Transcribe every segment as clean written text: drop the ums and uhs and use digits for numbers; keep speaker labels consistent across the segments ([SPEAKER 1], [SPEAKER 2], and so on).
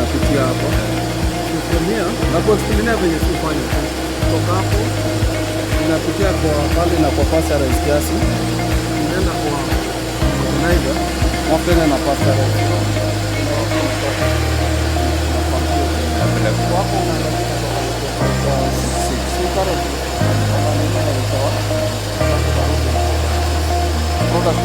[SPEAKER 1] unapitia hapo. Ukitumia na kwa skilina venye kufanya. Kutoka hapo unapitia kwa pale na kwa passerise kiasi. Unaenda kwa organizer. Hapo na passerise. Hapo unaangalia kwa sikaro. Product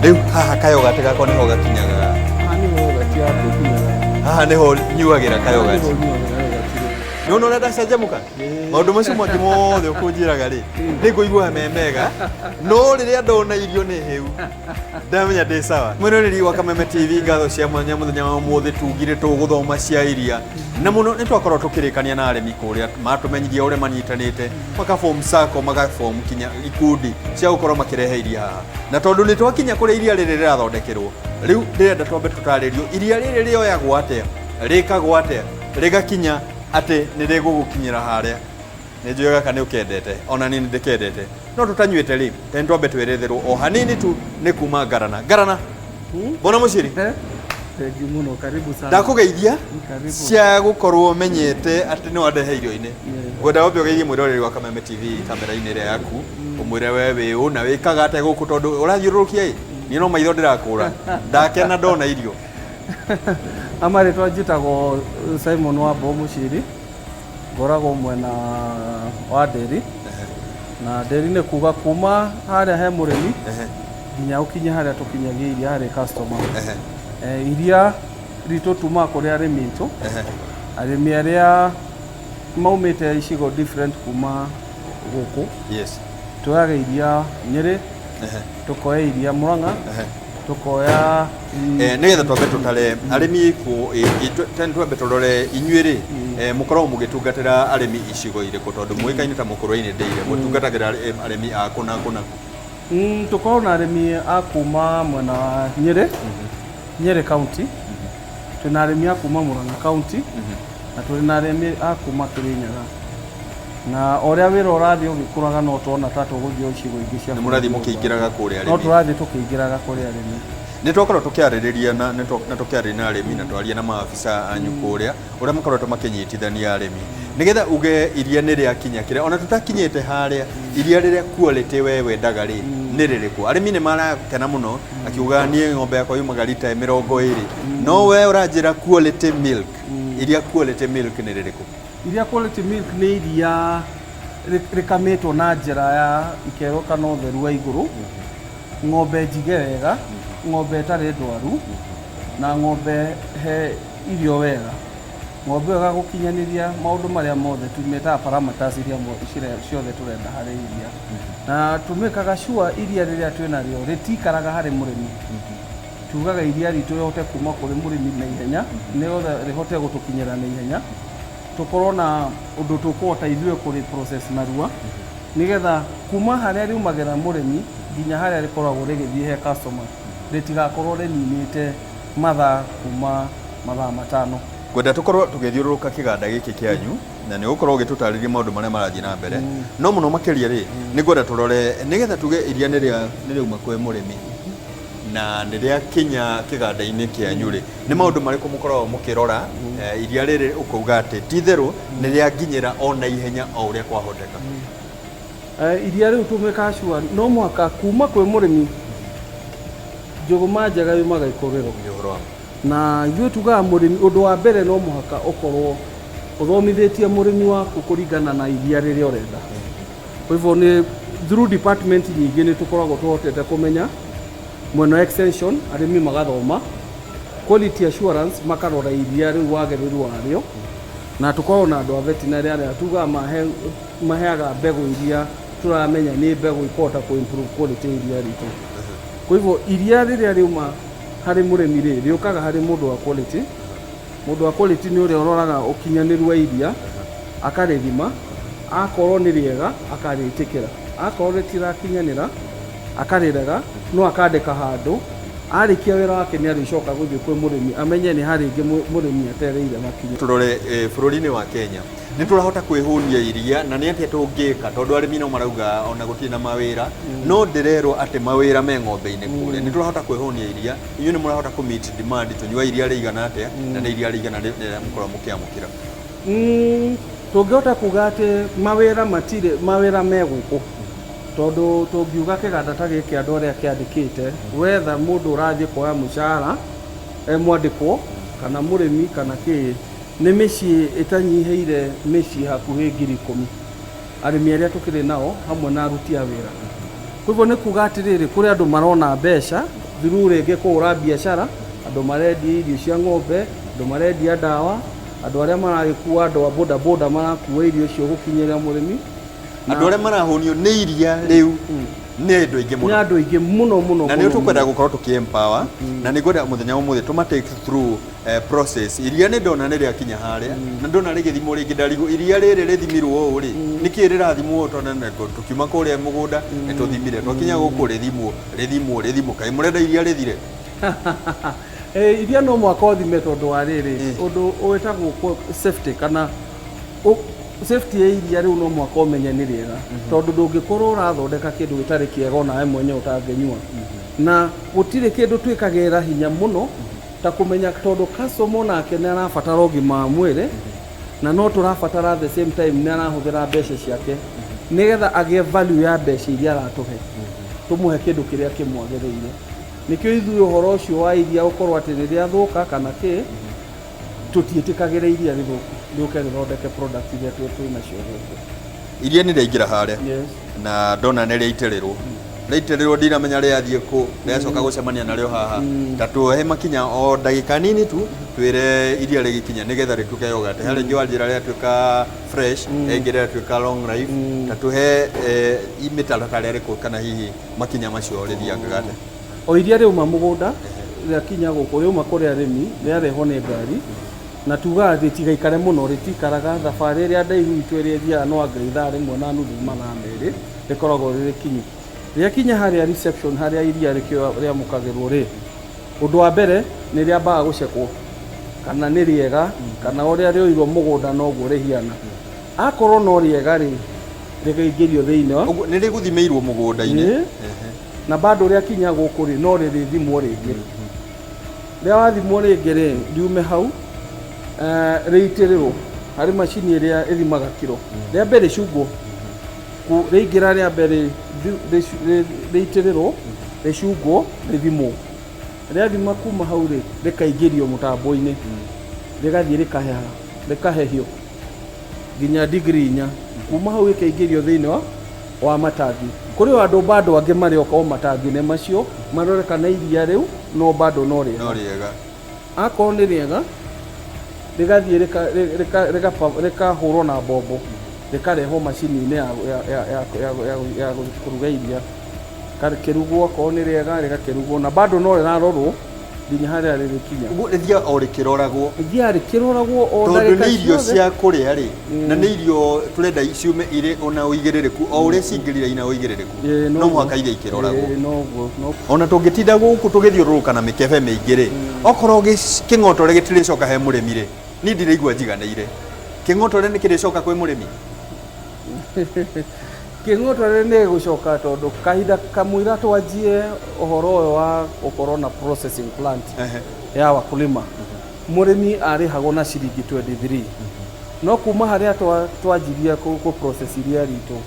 [SPEAKER 2] Riu haha kayogati gakwa niho gakinyaga haha niho nyuagira kayogati no no nda cenjemuka maundu macio mangĩ mothe ũkũnjĩraga rĩ nĩ ngũigua memega no rĩrĩa ndona irio nĩ hĩu ndamenya ndĩ sawa. Mwĩroreri wa Kameme TV, ngatho cia mwanya mũthenya wa ũmũthĩ tugire tũgũthoma cia iria na mũno nĩ twakorwo tũkĩrĩkania na arĩmi kũrĩa matũmenyithia ũrĩa manyitanĩte makaform sacco magaform kinya ikundi cia gũkorwo makĩrehe iria haha, na tondũ nĩ twakinya kũrĩa iria rĩrĩ rĩrathondekerwo rĩu ndĩrenda twambe tũtarĩrio iria rĩrĩ rĩoyagwo atĩa, rĩkagwo atĩa, rĩgakinya atĩ nĩ rĩgũgũkinyĩra harĩa. Nĩ njũĩ gaka nĩ ũkendete ona niĩ nĩ ndĩkendete no tũtanyuĩte rĩ tene twambe twĩretherwo o hanini tu nĩ kuma Ngarana mbona mũciri
[SPEAKER 1] muno karibu sana
[SPEAKER 2] ndakũgeithia cia gũkorwo menyete atĩ nĩ wandehe irio-inĩ. Ngwenda wambe ũgeithie mwĩroreri wa Kameme TV kamera-inĩ ĩrĩa yaku ũmwĩre we wĩ na wĩkaga atĩa gũkũ tondũ ũrathiũrũrũkia ĩ niĩ no maitho ndĩrakũra ndakena ndona irio.
[SPEAKER 1] Amarĩtwa njĩtagwo Simon Wambo Mũciri, ngoragwo mwena wa Nderi na Nderi nĩ kuga kuma harĩa he mũrĩmi nginya ũkinye harĩa tũkinyagia iria harĩ customer. Iria ritũ tuma kũrĩ arĩmi aitũ, arĩmi arĩa maumĩte icigo different kuma gũkũ. Tuoyaga iria Nyĩrĩ, tukoya iria Mũrang'a, tukoya
[SPEAKER 2] nĩgetha twambe tũtare arĩmi tene twambe tũrore inyuĩ rĩ mũkoragwo mũgĩtungatĩra arĩmi icigo irĩkũ tondũ mũĩkaine ta Mũkũrũ-inĩ Ndĩire mũtungatagĩra arĩmi a kũna kũna?
[SPEAKER 1] Tukoragwo na arĩmi a kuma mwena wa Nyĩrĩ county, twĩna arĩmi a kuma Mũrang'a county na tũrĩ na arĩmi a kuma Kĩrĩnyaga, na ũrĩa wĩra ũrathiĩ ũgĩkũraga no tuona ta tũgũthiĩ icigo ingĩ cia
[SPEAKER 2] mũrathiĩ mũkĩingĩraga kũrĩa arĩmi,
[SPEAKER 1] no tũrathiĩ tũkĩingĩraga kũrĩa arĩmi.
[SPEAKER 2] Nĩ twakorwo tũkĩarĩrĩria na tũkĩarĩria na arĩmi na twaria na maabica anyu kũrĩa ũrĩa makoretwo makĩnyitithania arĩmi nĩgetha uge iria nĩ rĩakinya kĩrĩa ona tũtakinyĩte harĩa iria rĩrĩa quality we wendaga rĩ nĩ rĩrĩkũ. Arĩmi nĩ marakena mũno akiuga niĩ ng'ombe yakwa yumaga lita 20 no we ũranjĩra quality milk, iria quality milk nĩ rĩrĩkũ?
[SPEAKER 1] Iria quality milk nĩ iria rĩkamĩtwo na njĩra ya ikero kana ũtheru wa igũrũ, ng'ombe njige wega, ng'ombe ĩtarĩ ndwaru na ng'ombe he irio wega, ng'ombe ĩyo gũkinyanĩria maũndũ marĩa mothe tumĩtaga parameters iria ciothe tũrenda harĩ iria, na tumĩkaga sure iria rĩrĩa twĩnarĩo rĩtikaraga harĩ mũrĩmi. Tugaga iria ritũ rĩhote kuma kũrĩ mũrĩmi na ihenya nĩgetha rĩhote gũtũkinyĩra na ihenya, tukorwo na ũndũ tũkũhota ithuĩ kũrĩ process narua nĩgetha kuma harĩa riumagĩra mũrĩmi nginya harĩa rĩkoragwo rĩgĩthiĩ he customer rĩtigakorwo rĩninĩte mathaa kuma mathaa 5.
[SPEAKER 2] Ngwenda tũkorwo tũgĩthiũrũrũka kĩganda gĩkĩ kĩanyu na nĩ ũgũkorwo ũgĩtũtarĩria maũndũ marĩa marathiĩ na mbere no mũno makĩria rĩ nĩ ngwenda tũrore nĩgetha tuge iria nĩ rĩauma kwĩ mũrĩmi na nĩ rĩakinya kĩganda-inĩ kĩanyu rĩ nĩ maũndũ marĩkũ mũkoragwo mũkĩrora iria rĩrĩ ũkauga atĩ ti itherũ nĩ rĩanginyĩra o na ihenya o ũrĩa kwahoteka?
[SPEAKER 1] Iria rĩu tumĩkaga sure no mũhaka kuma kwĩ mũrĩmi njũgũma njega yumaga Ikũrĩro, na ithuĩ tugaga mũrĩmi ũndũ wa mbere no mũhaka ũkorwo ũthomithĩtie mũrĩmi waku kũringana na iria rĩrĩa ũrenda. Kwa hivyo nĩ through department nyingĩ nĩ tũkoragwo tũhotete kũmenya mwena extension arĩmi magathoma, quality assurance makarora iria rĩu wagĩrĩru warĩo, na tũkoragwo na andũ a veterinary arĩa tugaga maheaga mbegũ iria tũramenya nĩ mbegũ ikũhota improve quality iria ritũ. Kwa hivyo iria rĩrĩa rĩuma harĩ mũrĩmi rĩ rĩũkaga harĩ mũndũ wa quality. Mũndũ wa quality nĩ ũrĩa ũroraga ũkinyanĩru wa iria akarĩthima, akorwo nĩ rĩega akarĩtĩkĩra, akorwo rĩtirakinyanĩra akarĩrega no akandĩka handũ, arĩkia wĩra wake nĩ arĩcoka gũthiĩ kwĩ mũrĩmi amenye nĩ harĩ ingĩ mũrĩmi atereire makinya.
[SPEAKER 2] Tũrore bũrũri-inĩ wa Kenya nĩ tũrahota kwĩhũnia iria na nĩ atĩa tũngĩka tondũ arĩmi no marauga ona gũtirĩ na mawĩra no ndĩrerwo atĩ mawĩra me ng'ombe-inĩ kũrĩa nĩ tũrahota kwĩhũnia iria inyuĩ nĩ mũrahota kũ meet demand tũnyua iria rĩigana atĩa na nĩ iria rĩigana rĩrĩa mũkorwo mũkĩamũkĩra
[SPEAKER 1] tũngĩhota kuga atĩ mawĩra me gũkũ tondũ tũngiuga kĩganda ta gĩkĩ andũ arĩa kĩandĩkĩte wetha mũndũ ũrathiĩ kuoya mũcara mwandĩkwo kana mũrĩmi kana kĩ nĩ mĩciĩ ĩtanyihĩire mĩciĩ hakuhĩ 10,000 arĩmi arĩa tũkĩrĩ nao hamwe na aruti a wĩra. Koguo nĩ kuga atĩrĩrĩ kũrĩ andũ marona mbeca through rĩngĩ kũhũra biacara, andũ marendia irio cia ng'ombe, andũ marendia ndawa, andũ arĩa maragĩkua andũ a boda boda marakua irio icio gũkinyĩra mũrĩmi,
[SPEAKER 2] andũ arĩa marahũnio nĩ iria rĩu nĩ andũ aingĩ mũno,
[SPEAKER 1] nĩ andũ aingĩ mũno
[SPEAKER 2] na nĩ tũkwenda gũkorwo tũkĩ-empower na nĩ ngwenda mũthenya ũmũthĩ tũmatake through process. Iria nĩ ndona nĩ rĩakinya harĩa na ndona rĩgĩthimwo rĩngĩ ndarigwo iria rĩrĩ rĩthimirwo ũũ rĩ nĩkĩ rĩrathimwo tondũ tũkiuma kũrĩa mũgũnda nĩ tũthimire twakinya gũkũ rĩthimwo kaĩ mũrenda iria rĩthire
[SPEAKER 1] iria no mwaka ũthime tondũ wa rĩrĩ ũndũ wĩtagwo safety kana safety ya iria rĩu no mwaka ũmenye nĩ rĩega tondũ ndũngĩkorwo ũrathondeka kĩndũ gĩtarĩ kĩega nawe mwenyewe ũtangĩnyua na gũtirĩ kĩndũ twĩkagĩra hinya mũno ta kũmenya tondũ customer nake nĩ arabatara ũgima wa mwĩrĩ na no tũrabatara the same time nĩ arahũthĩra mbeca ciake nĩgetha agĩe value ya mbeca iria aratũhe tũmũhe kĩndũ kĩrĩa kĩmwagĩrĩire. Nĩkĩo ithuĩ ũhoro ũcio wa iria ũkorwo atĩ nĩ rĩathũka kana kĩ tũtiĩtĩkagĩra iria rĩthũku rĩũke rĩthondeke product iria twĩnacio gũkũ.
[SPEAKER 2] Iria nĩ rĩaingĩra harĩa na ndona nĩ rĩaitĩrĩrwo ndiramenya rĩathiĩ kũ rĩacoka gũcemania narĩo haha ta tuohe makinya o ndagĩka nini tu twĩre iria rĩgĩkinya nĩgetha rĩtuĩke yogurt. Harĩa ingĩ wanjĩra rĩatuĩka fresh ingĩ rĩatuĩka long life ta tuhe mĩtaratara ĩrĩkũ kana hihi makinya macio rĩthiangaga atĩa.
[SPEAKER 1] O iria rĩuma mũgũnda rĩakinya gũkũ rĩuma kũrĩ arĩmi rĩarehwo nĩ ngari na tuga rĩtigaikare mũno rĩtikaraga thabarĩ ĩrĩa ndaihu itũ ĩrĩa ĩthiaga no anga ithaa rĩmwe na nuthu mathaa merĩ rĩkoragwo rĩrĩ kinyu. Rĩakinya harĩa reception harĩa iria rĩamũkagĩrwo rĩ ũndũ wa mbere nĩ rĩambaga gũcekwo kana nĩ rĩega kana ũrĩa rĩoirwo mũgũnda noguo rĩhiana. Akorwo no rĩega rĩ rĩkaingĩrio thĩinĩ
[SPEAKER 2] nĩ rĩgũthimĩirwo mũgũnda-inĩ
[SPEAKER 1] na bado rĩakinya gũkũ rĩ no rĩrĩthimwo rĩngĩ. Rĩrĩa wathimwo rĩngĩ rĩ riume hau rĩitĩrĩrwo harĩ macini ĩrĩa ĩthimaga kiro. Rĩa mbere cungwo rĩingĩra rĩa mbere rĩitĩrĩrwo rĩcungwo rĩthimwo. Rĩathima kuma hau rĩ rĩkaingĩrio mũtambo-inĩ rĩgathiĩ rĩkahehio nginya degree 4 kuma hau rĩkaingĩrio thĩinĩ wa matangi. Kũrĩ andũ bado angĩ marĩ o matangi-inĩ macio marore kana iria rĩu no bado no rĩega. Akorwo nĩ rĩega rĩgathiĩ rĩkahũrwo na mbombo rĩkarehwo macini-inĩ ya kũruga iria karĩkĩrugwo. Akorwo nĩ rĩega rĩgakĩrugwo na bado no rĩrarorwo nginya harĩa rĩrĩkinya.
[SPEAKER 2] Ũguo rĩthiaga o rĩkĩroragwo
[SPEAKER 1] o
[SPEAKER 2] tondũ nĩ irio cia kũrĩa rĩ na nĩ irio tũrenda ciume irĩ ona ũigĩrĩrĩku o ũrĩa cingĩrire ina ũigĩrĩrĩku no mũhaka iria ikĩroragwo. Ona tũngĩtinda gũkũ tũgĩthiũrũrũka na mĩkebe mĩingĩ rĩ okorwo kĩng'otore gĩtirĩcoka he mũrĩmi rĩ niĩ ndiraigua njiganĩire. Kĩng'otore nĩ kĩrĩcoka kwĩ mũrĩmi?
[SPEAKER 1] Kĩng'otore nĩ gũcoka tondũ kahinda kamũira twanjie ũhoro ũyũ wa gũkorwo na processing plant ya wakulima mũrĩmi arĩhagwo na ciringi 23 no kuma harĩa twanjirie kũ process iria ritũ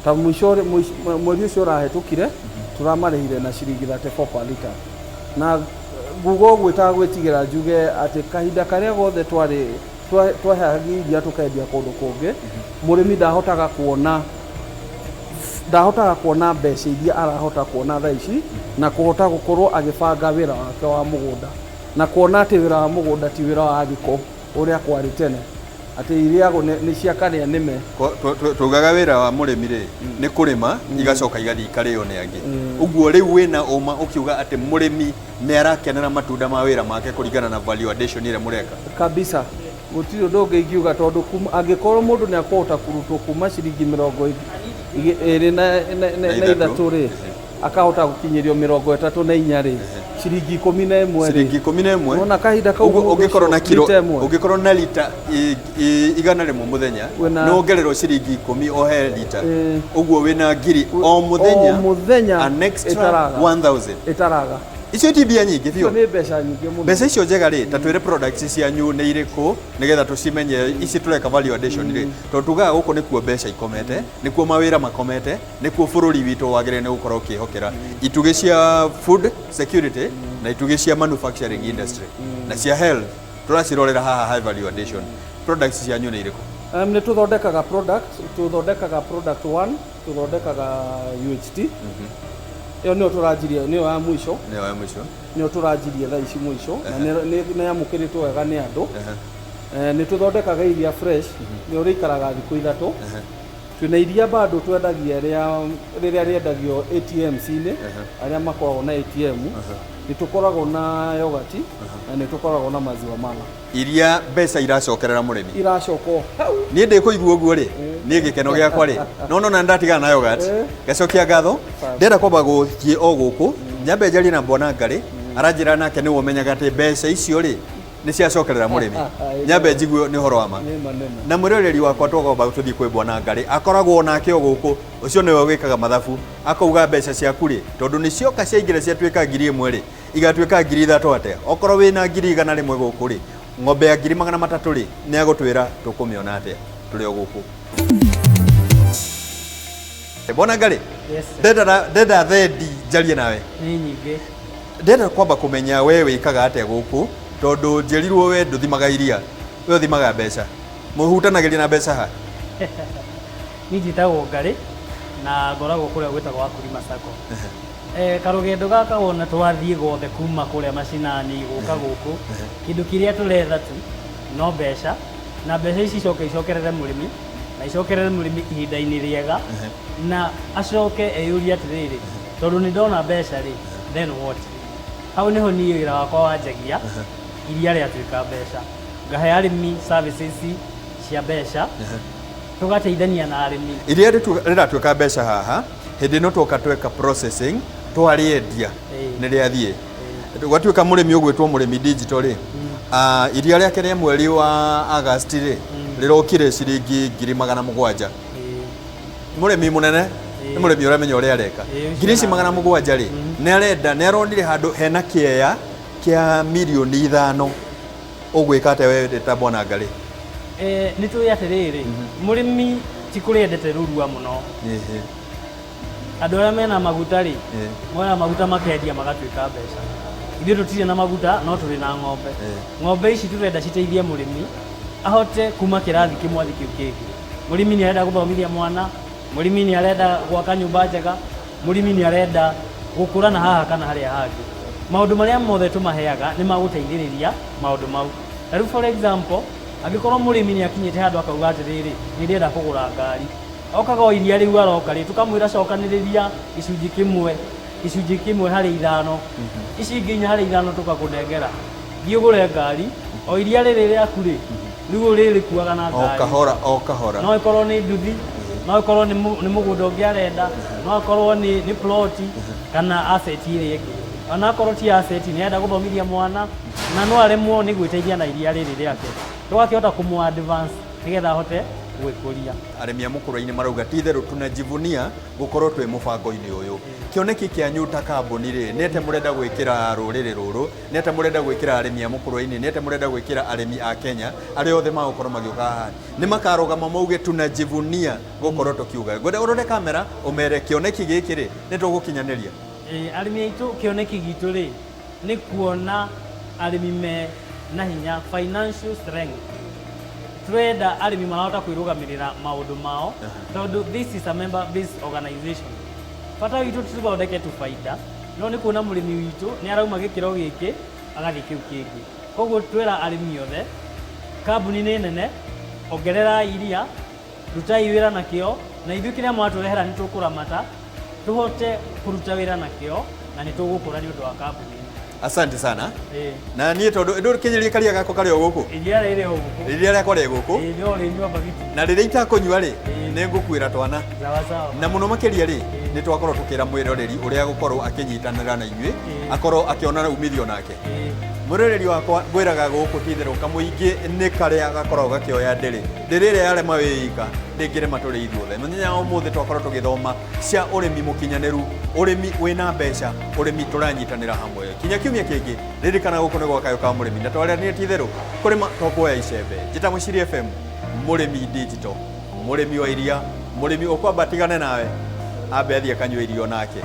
[SPEAKER 1] ta mweri ũcio ũrahetũkire tũramarĩhire na ciringi 34 per liter. Na nguga ũguo itagwĩtigĩra njuge atĩ kahinda karĩa gothe twaheaga iria tũkendia kũndũ kũngĩ mũrĩmi ndahotaga kuona mbeca iria arahota kuona thaa ici na kũhota gũkorwo agĩbanga wĩra wake wa mũgũnda na kuona atĩ wĩra wa mũgũnda ti wĩra wa gĩko ũrĩa kwarĩ tene atĩ iria nĩ ciakarĩa nĩme.
[SPEAKER 2] Tugaga wĩra wa mũrĩmi rĩ nĩ kũrĩma igacoka igathiĩ ikarĩo nĩ angĩ. Ũguo rĩu wĩna ũma ũkiuga atĩ mũrĩmi nĩ arakenera matunda ma wĩra make kũringana na value addition ĩrĩa mũreka kabisa.
[SPEAKER 1] Gũtirĩ ũndũ ũngĩ ingiuga tondũ angĩkorwo mũndũ nĩ akũhota kũrutwo kuma ciringi 23 rĩ akahota gũkinyĩrio 34 rĩ ciringi 11
[SPEAKER 2] ciringi 11
[SPEAKER 1] ona kahinda kau
[SPEAKER 2] ungikorwo na kilo ungikorwo na lita igana rimwe muthenya no ongererwo ciringi 10 o he lita uguo wina ngiri o muthenya an extra 1000 itaraga icio tibia nyingi biũ
[SPEAKER 1] nĩ mbeca nyingĩ mũno
[SPEAKER 2] mbeca icio njega rĩ ta twĩre products cianyu nĩ irĩkũ nĩgetha tũcimenye ici tũreka value addition rĩ tondũ tugaga gũkũ nĩkuo mbeca ikomete nĩkuo mawĩra makomete nĩkuo bũrũri witũ wagĩrĩire nĩ gũkorwo ũkĩhokera itugĩ cia food security na itugĩ cia manufacturing industry na cia health tũracirorera haha high value addition products cianyu nĩ irĩkũ
[SPEAKER 1] nĩ tũthondekaga product 1 tũthondekaga UHT iyo nio turajirie nio ya mwisho nio turajirie tha ici mwisho na nĩ yamukiritwo wega nĩ andũ nĩ tuthondekaga iria fresh nĩ ũrĩikaraga thikũ ithatũ twina iria bado twendagia rĩrĩa rĩendagio ATMs-inĩ arĩa makoragwo na ATM nĩ tukoragwo na yogurt na nĩ tukoragwo na maziwa mala
[SPEAKER 2] iria mbeca iracokerera mũrĩmi
[SPEAKER 1] iracoko
[SPEAKER 2] niĩ ndĩkũigua ũguo rĩ niĩ gĩkeno gĩakwa rĩ no ndatigana na yogurt gacokia ngatho ndĩrenda kwamba gũthiĩ o gũkũ nyambe njarie na Bwana Ngarĩ aranjĩra nake nĩwe ũmenyaga atĩ mbeca icio rĩ nĩ ciacokerera mũrĩmi nyambe njigue nĩ ũhoro wa ma na mwĩroreri wakwa twagomba tũthiĩ kwĩ Bwana Ngarĩ akoragwo nake o gũkũ ũcio nĩwe wĩkaga mathabu akauga mbeca ciaku rĩ tondũ nĩ cioka ciaingĩra ciatuĩka 1000 rĩ igatuĩka 3000 atĩa okorwo wĩna 100 rĩmwe gũkũ rĩ ng'ombe ya 300 rĩ nĩ agũtwĩra tũkũmĩona atĩa tũrĩ o gũkũ Bwana Ngarĩ ndenda thendi njarie nawe
[SPEAKER 3] nĩ nyingĩ
[SPEAKER 2] ndenda kwamba kũmenya we wĩkaga atĩa gũkũ tondũ njerirwo we ndũthimaga iria we ũthimaga mbeca mũhutanagĩria na mbeca ha
[SPEAKER 3] niĩ njĩtagwo Ngarĩ na ngoragwo kũrĩa gwĩtagwo Wakulima Sacco karũgendo gaka wona twathiĩ gothe kuma kũrĩa macinani gũka gũkũ kĩndũ kĩrĩa tũretha tu no mbeca na mbeca ici icokerere mũrĩmi na icokerere mũrĩmi ihinda-inĩ rĩega na acoke eyũrie atĩrĩrĩ tondũ nĩ ndona mbeca rĩ then what hau nĩho niĩ wĩra wakwa wanjagia iria rĩatuĩka mbeca ngahe arĩmi services cia mbeca tũgateithania na arĩmi
[SPEAKER 2] iria rĩratuĩka mbeca haha hĩndĩ ĩno twoka tweka processing twarĩendia nĩ rĩathiĩ gwatuĩka mũrĩmi ũgwĩtwo mũrĩmi digital rĩ iria rĩake rĩa mweri wa August rĩ rĩrokire ciringi 700 mũrĩmi mũnene nĩ mũrĩmi ũramenya ũrĩa areka 700 rĩ nĩ aronire handũ hena kĩeya kĩa mirioni 5 ũgwĩka atĩa we ta Bwana Ngarĩ
[SPEAKER 3] nĩ tũĩ atĩrĩrĩ mũrĩmi ti kũrĩa endete rũrua mũno andũ arĩa mena maguta rĩ mona maguta makendia magatuĩka mbeca ithuĩ tũtirĩ na maguta no tũrĩ na ng'ombe ici tũrenda citeithie mũrĩmi ahote kuma kĩrathi kĩmwe athi kĩu kĩngĩ mũrĩmi nĩ arenda gũthomithia mwana mũrĩmi nĩ arenda gwaka nyũmba njega mũrĩmi nĩ arenda gũkũra na haha kana harĩa hangĩ maũndũ marĩa mothe tũmaheaga nĩ magũteithĩrĩria maũndũ mau rĩu for example angĩkorwo mũrĩmi nĩ akinyĩte handũ akauga atĩrĩrĩ nĩ ndĩrenda kũgũra ngari okaga o iria rĩu aroka rĩ tũkamwĩra cokanĩrĩria gĩcunjĩ kĩmwe harĩ 5 ici ingĩ 4 harĩ 5 tũgakũnengera thiĩ ũgũre ngari o iria rĩrĩ rĩaku rĩ rĩu ũrĩrĩkuaga na ngari
[SPEAKER 2] o kahora
[SPEAKER 3] no ĩkorwo nĩ nduthi no ĩkorwo nĩ mũgũnda ũngĩ arenda no ĩkorwo nĩ plot kana asset ĩrĩa ĩngĩ ona akorwo ti asset nĩ arenda gũthomithia mwana na no aremwo nĩ gwĩteithia na iria rĩrĩ rĩake tũgakĩhota kũmũ advance nĩgetha ahote gwĩkũria
[SPEAKER 2] arĩmi a mũkũrũ-inĩ marauga ti therũ tunajivunia gũkorwo twĩ mũbango-inĩ ũyũ kĩoneki kĩanyu ta kambuni rĩ nĩ atĩ mũrenda gwĩkĩra rũrĩrĩ rũrũ nĩ atĩ mũrenda gwĩkĩra arĩmi a mũkũrũ-inĩ nĩ atĩ mũrenda gwĩkĩra arĩmi a Kenya arĩa othe magũkorwo magĩũka haha nĩ makarũgama mauge tunajivunia gũkorwo tũkiuga ngwenda ũrore kamera ũmere kĩoneki gĩkĩ rĩ nĩ tũgũkinyanĩria
[SPEAKER 3] arĩmi aitũ kĩoneki gitũ rĩ nĩ kuona arĩmi me na hinya financial strength turenda arĩmi marahota kwĩrũgamĩrĩra maũndũ mao tondũ this is a member based organization bata witũ tũthondeke tũbaida no nĩ kuona mũrĩmi witũ nĩ arauma gĩkĩro gĩkĩ agathiĩ kĩu kĩngĩ koguo twĩra arĩmi othe kambuni nĩ nene ongerera iria rutai wĩra na kĩo na ithuĩ kĩrĩa mwatũrehera nĩ tũkũramata tũhote kũruta wĩra na kĩo na nĩ tũgũkũra nĩ ũndũ wa kambuni
[SPEAKER 2] asante sana na niĩ tondũ ndũ kinyerie karia gako karĩ o gũkũ
[SPEAKER 3] iria rĩrĩ o gũkũ
[SPEAKER 2] iria rĩakwa rĩ gũkũ
[SPEAKER 3] ndio rĩnyua bagiti
[SPEAKER 2] na rĩrĩa itakũnyua rĩ nĩ ngũkuĩra twana na mũno makĩria rĩ nĩ twakorwo tũkĩra mwĩroreri ũrĩa gũkorwo akĩnyitanĩra na inyuĩ akorwo akĩona umithio nake mwĩroreri wakwa ngwĩraga gũkũ titherũ kamũingĩ nĩ karĩa gakoragwo gakĩoya ndĩrĩ ĩrĩa yarema wĩika ndĩngĩrema tũrĩ ithuothe mũthenya wa ũmũthĩ twakorwo tũgĩthoma cia ũrĩmi mũkinyanĩru ũrĩmi wĩna mbeca ũrĩmi tũranyitanĩra hamwe kinya kiumia kĩngĩ ririkana gũkũ nĩ gwa Kayũ ka mũrĩmi na twarĩanĩria titherũ kũrĩma tokuoya icembe njĩta Mũciri FM mũrĩmi digital mũrĩmi wa iria mũrĩmi ũkwamba atigane nawe ambe athiĩ akanyue irio nake